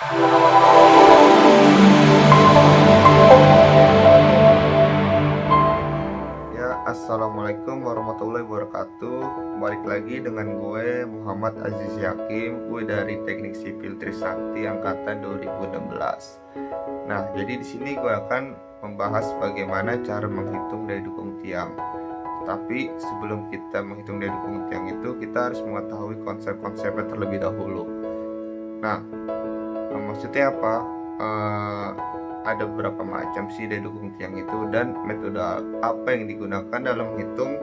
Ya, assalamualaikum warahmatullahi wabarakatuh. Balik lagi dengan gue Muhammad Aziz Yakim, gue dari Teknik Sipil Trisakti angkatan 2016. Nah, jadi di sini gue akan membahas bagaimana cara menghitung daya dukung tiang. Tapi sebelum kita menghitung daya dukung tiang itu, kita harus mengetahui konsep-konsepnya terlebih dahulu. Nah, maksudnya apa? Ada beberapa macam sih daya dukung tiang itu, dan metode apa yang digunakan dalam menghitung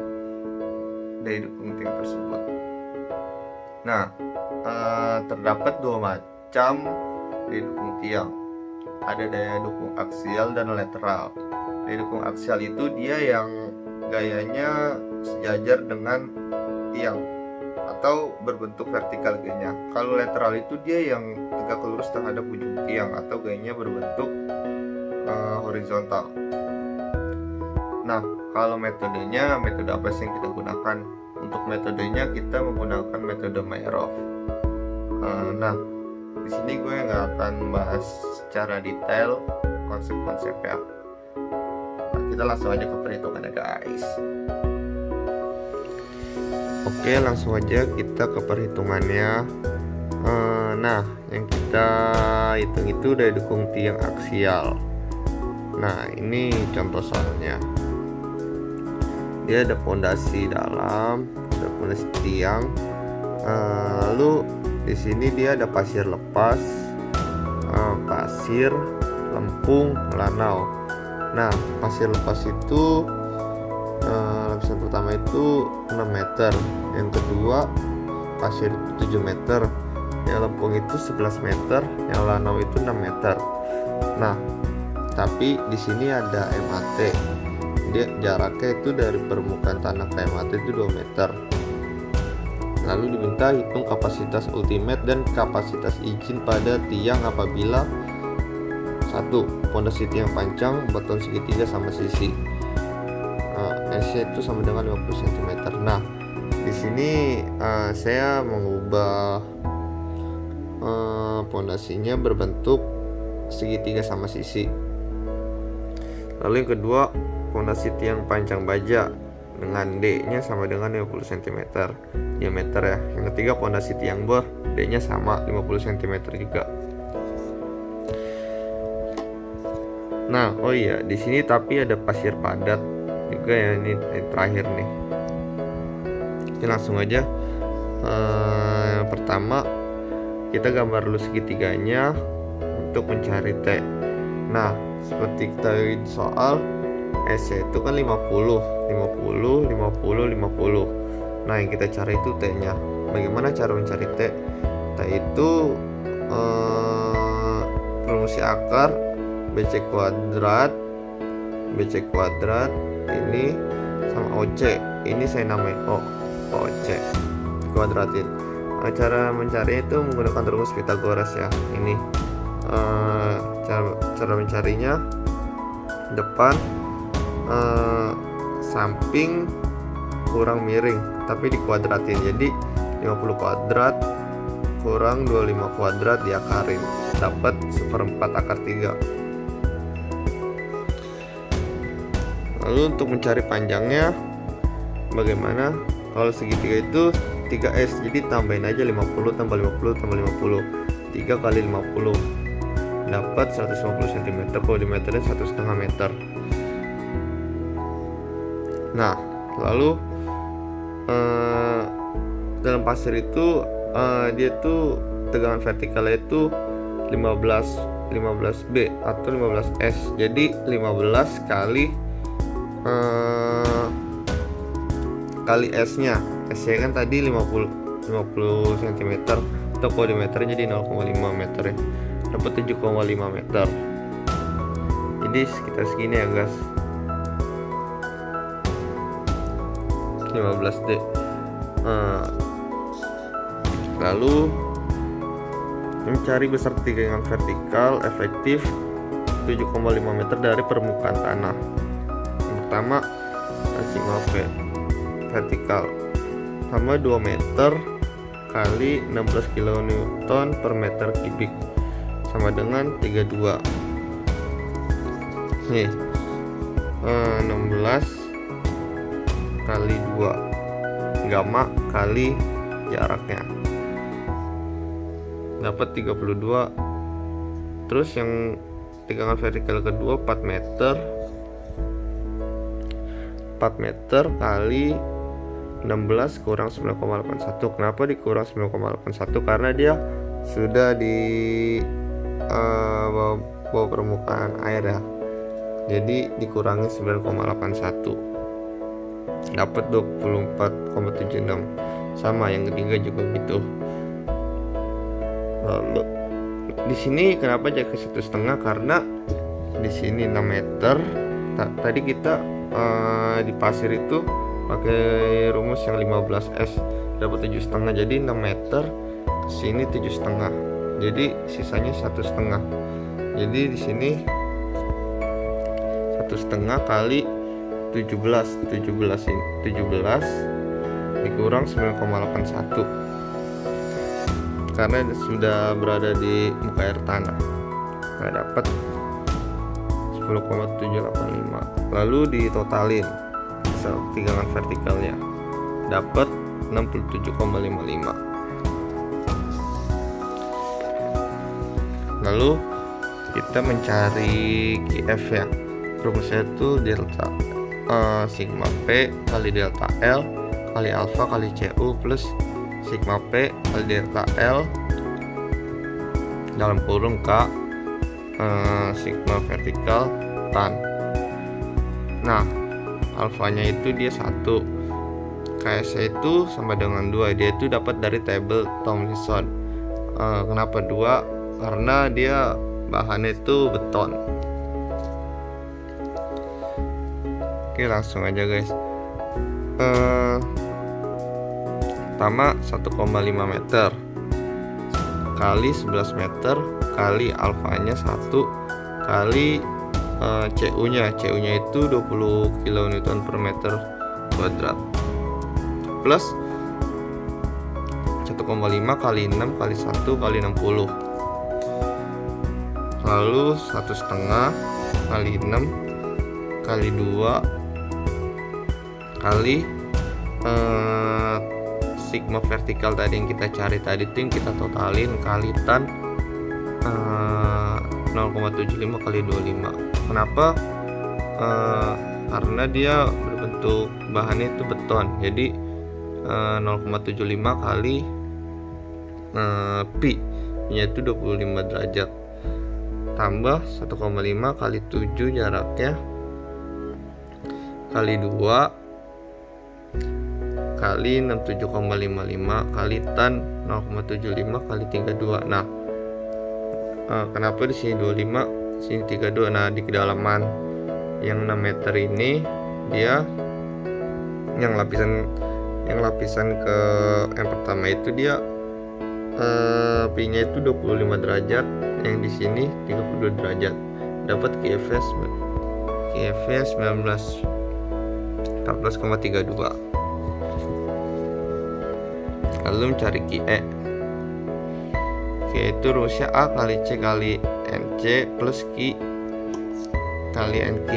daya dukung tiang tersebut. Nah, terdapat dua macam daya dukung tiang. Ada daya dukung aksial dan lateral. Daya dukung aksial itu dia yang gayanya sejajar dengan tiang atau berbentuk vertikal gayanya. Kalau lateral itu dia yang tegak lurus terhadap ujung tiang atau gayanya berbentuk horizontal. Nah, kalau metodenya, metode apa sih yang kita gunakan? Untuk metodenya kita menggunakan metode Meyerhof. Nah, di sini gue nggak akan membahas secara detail konsep-konsepnya. Nah, kita langsung aja ke perhitungannya, guys. Oke, langsung aja kita ke perhitungannya. Nah, yang kita hitung itu daya dukung tiang aksial. Nah, ini contoh soalnya. Dia ada pondasi dalam, ada pondasi tiang. Lalu di sini dia ada pasir lepas, pasir, lempung, lanau. Nah, pasir lepas itu lapisan pertama itu 6 meter, yang kedua pasir itu 7 meter, yang lempung itu 11 meter, yang lanau itu 6 meter. Nah, tapi di sini ada MAT. Dia jaraknya itu dari permukaan tanah ke MAT itu 2 meter. Lalu diminta hitung kapasitas ultimate dan kapasitas izin pada tiang apabila 1. Pondasi tiang panjang, beton segitiga sama sisi. S itu sama dengan 50 cm. Nah, di sini saya mengubah pondasinya berbentuk segitiga sama sisi. Lalu yang kedua, pondasi tiang panjang baja dengan D-nya sama dengan 50 cm diameter ya. Yang ketiga, pondasi tiang bor, D-nya sama 50 cm juga. Nah, oh iya, di sini tapi ada pasir padat juga ya, ini terakhir nih. Oke, langsung aja. Yang pertama, kita gambar dulu segitiganya untuk mencari T. Nah, seperti kita lihat soal S itu kan 50, 50, 50, 50. Nah, yang kita cari itu T-nya. Bagaimana cara mencari T? T itu rumusnya akar BC kuadrat ini sama OC. Ini saya namain OC kuadratin. Cara mencarinya itu menggunakan rumus Pythagoras ya. Ini cara mencarinya depan samping kurang miring tapi dikuadratin. Jadi 50 kuadrat kurang 25 kuadrat diakarin, dapat 1/4 akar 3. Lalu untuk mencari panjangnya bagaimana? Kalau segitiga itu 3S, jadi tambahin aja 50 tambah 50 tambah 50, 3 kali 50 dapat 150 cm. Kalau dimeterin 1,5 meter. Nah, lalu dalam pasir itu dia tuh tegangan vertikalnya itu 15B atau 15S. Jadi 15 kali S-nya. S-nya kan tadi 50 cm atau kalau dimeterin jadi 0,5 meter ya. Dapat 7,5 meter. Jadi sekitar segini ya, guys. 15D. Lalu mencari besar tegangan vertikal efektif 7,5 meter dari permukaan tanah. Yang pertama, vertikal sama 2 meter kali 16 kN per meter kubik. sama dengan 32. Nih 16 kali 2 gamma kali jaraknya dapat 32. Terus yang tegangan vertikal kedua 4 meter kali 16 kurang 9,81. Kenapa dikurang 9,81? Karena dia sudah di bawah permukaan air ya, jadi dikurangi 9,81 dapat 24,76. Sama yang ketiga juga gitu. Lalu di sini kenapa jadi 1,5? Karena di sini 6 meter. Tadi kita di pasir itu pakai rumus yang 15S dapat 7,5, jadi 6 meter kesini 7,5, jadi sisanya 1,5. Jadi di sini 1,5 kali 17 dikurang 9,81 karena sudah berada di muka air tanah. Nah, dapat 10,785. Lalu ditotalin tegangan vertikalnya dapat 67,55. Lalu kita mencari QF ya. Rumusnya itu delta sigma P kali delta L kali alfa kali CU plus sigma P kali delta L dalam kurung K sigma vertikal tan. Nah, alfanya itu dia 1, KS itu sama dengan 2. Dia itu dapat dari tabel Thomson. Kenapa 2? Karena dia bahannya itu beton. Oke, langsung aja guys. Pertama 1,5 meter kali 11 meter kali alfanya 1 kali CU nya itu 20 kN per meter kuadrat plus 1,5 kali 6 kali 1 kali 60, lalu 1,5 kali 6 kali 2 kali sigma vertikal tadi yang kita cari tadi itu yang kita totalin kali tan 0,75 kali 25. Kenapa? Karena dia berbentuk bahannya itu beton, jadi 0,75 kali pi nya itu 25 derajat tambah 1,5 kali 7 jaraknya kali 2 kali 67,55 kali tan 0,75 kali 32. Nah, kenapa di sini 25, sini 32? Nah, di kedalaman yang 6 meter ini dia yang lapisan ke yang pertama itu dia pi-nya itu 25 derajat, yang di sini 32 derajat. Dapat QF 14,32. Lalu mencari QE. QE itu rumusnya A kali C kali NC plus Q kali NQ.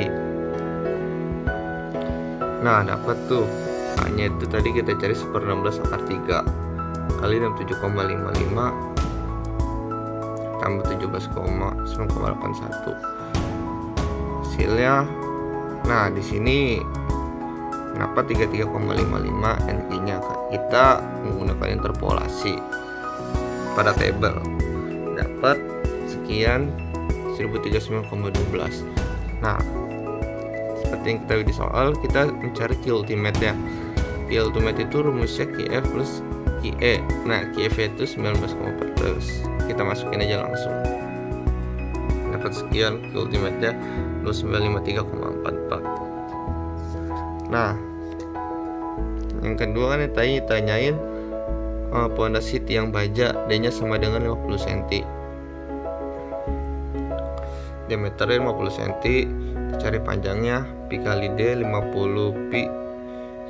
Nah, dapat tuh A-nya itu tadi kita cari 1/16 akar 3 kali 67,55 tambah 17,9,81. Hasilnya, nah di sini kenapa 33,55 NQ-nya? Kita menggunakan interpolasi pada tabel, dapat sekian 1039,12. Nah, seperti yang kita di soal, kita mencari Q ultimate ya. Q ultimate itu rumusnya QF plus QE. Nah, QF itu 19,14. Kita masukin aja langsung. Dapat sekian, Q ultimate nya 2953,44. Nah, yang kedua kan ditanyain pondasi tiang baja, D-nya sama dengan 50 cm. Diameternya 50 cm, cari panjangnya pi kali D 50 pi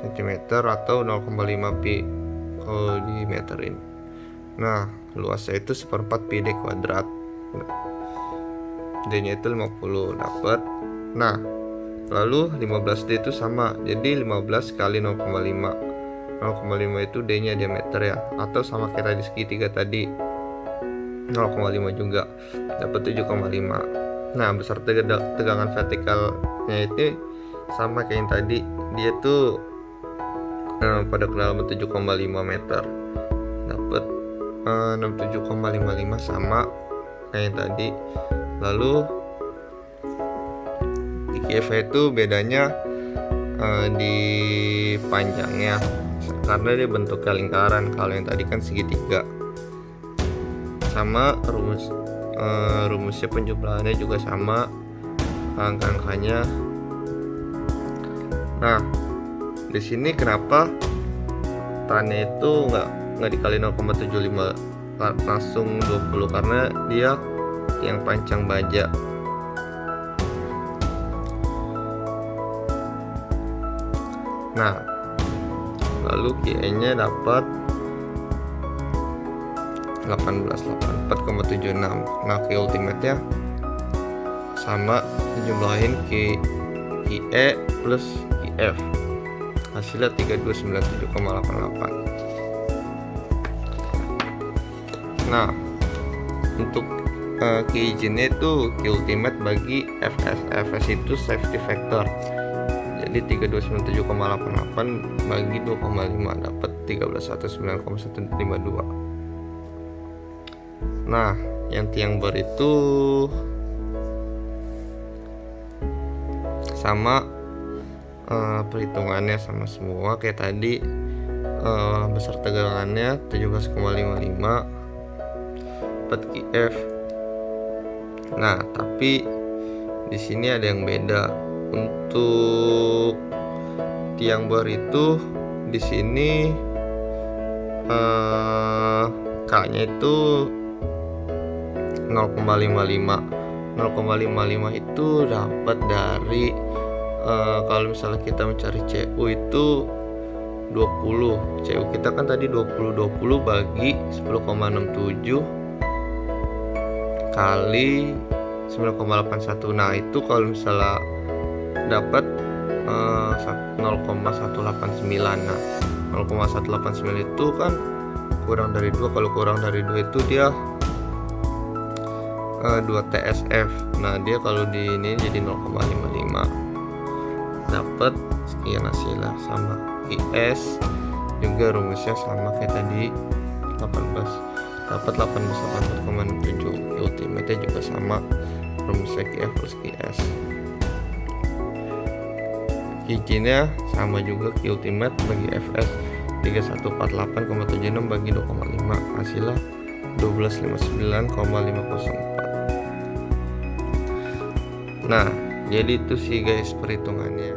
cm atau 0,5 pi kalau dimeterin. Nah, luasnya itu 1/4 pi D kuadrat. D-nya itu 50 dapat. Nah, lalu 15D itu sama, jadi 15 kali 0,5. 0,5 itu D-nya diameter ya, atau sama kayak tadi segitiga tadi 0,5 juga, dapat 7,5. Nah, besar tegangan vertikalnya itu sama kayak yang tadi, dia tuh pada kedalaman 7,5 meter, dapat 67,55 sama kayak yang tadi. Lalu di KF itu bedanya di panjangnya, karena dia bentuknya lingkaran, kalau yang tadi kan segitiga. Sama rumusnya penjumlahannya juga sama, angka-angkanya. Nah, di sini kenapa tannya itu nggak dikali 0,75 langsung 20, karena dia yang panjang baja. Nah, lalu QE-nya dapat 1884,76. Nah, Q ultimate-nya sama, dijumlahin QE plus QF, hasilnya 3297,88. Nah, untuk izinnya itu Q ultimate bagi FS itu safety factor, jadi 3297,88 bagi 2,5 dapat 1319,152. Nah, yang tiang bar itu sama, perhitungannya sama semua kayak tadi. Besar tegangannya 17,55 dapat QF. Nah, tapi di sini ada yang beda. Untuk tiang bar itu di sini K-nya itu 0,55. 0,55 itu dapat dari kalau misalnya kita mencari CU itu 20. CU kita kan tadi 20 bagi 10,67 kali 9,81. Nah, itu kalau misalnya dapat 0,189. Nah, 0,189 itu kan kurang dari 2. Kalau kurang dari 2 itu dia 2 TSF. Nah, dia kalau di ini jadi 0,55, dapat sekian hasilnya. Sama IS juga rumusnya sama kayak tadi, 18 dapat 18,67. Ultimate juga sama, rumusnya QF plus QS. Izinnya sama juga, Q ultimate bagi FS 3148,76 bagi 2,5, hasilnya 1259,504. Nah, jadi itu sih guys perhitungannya.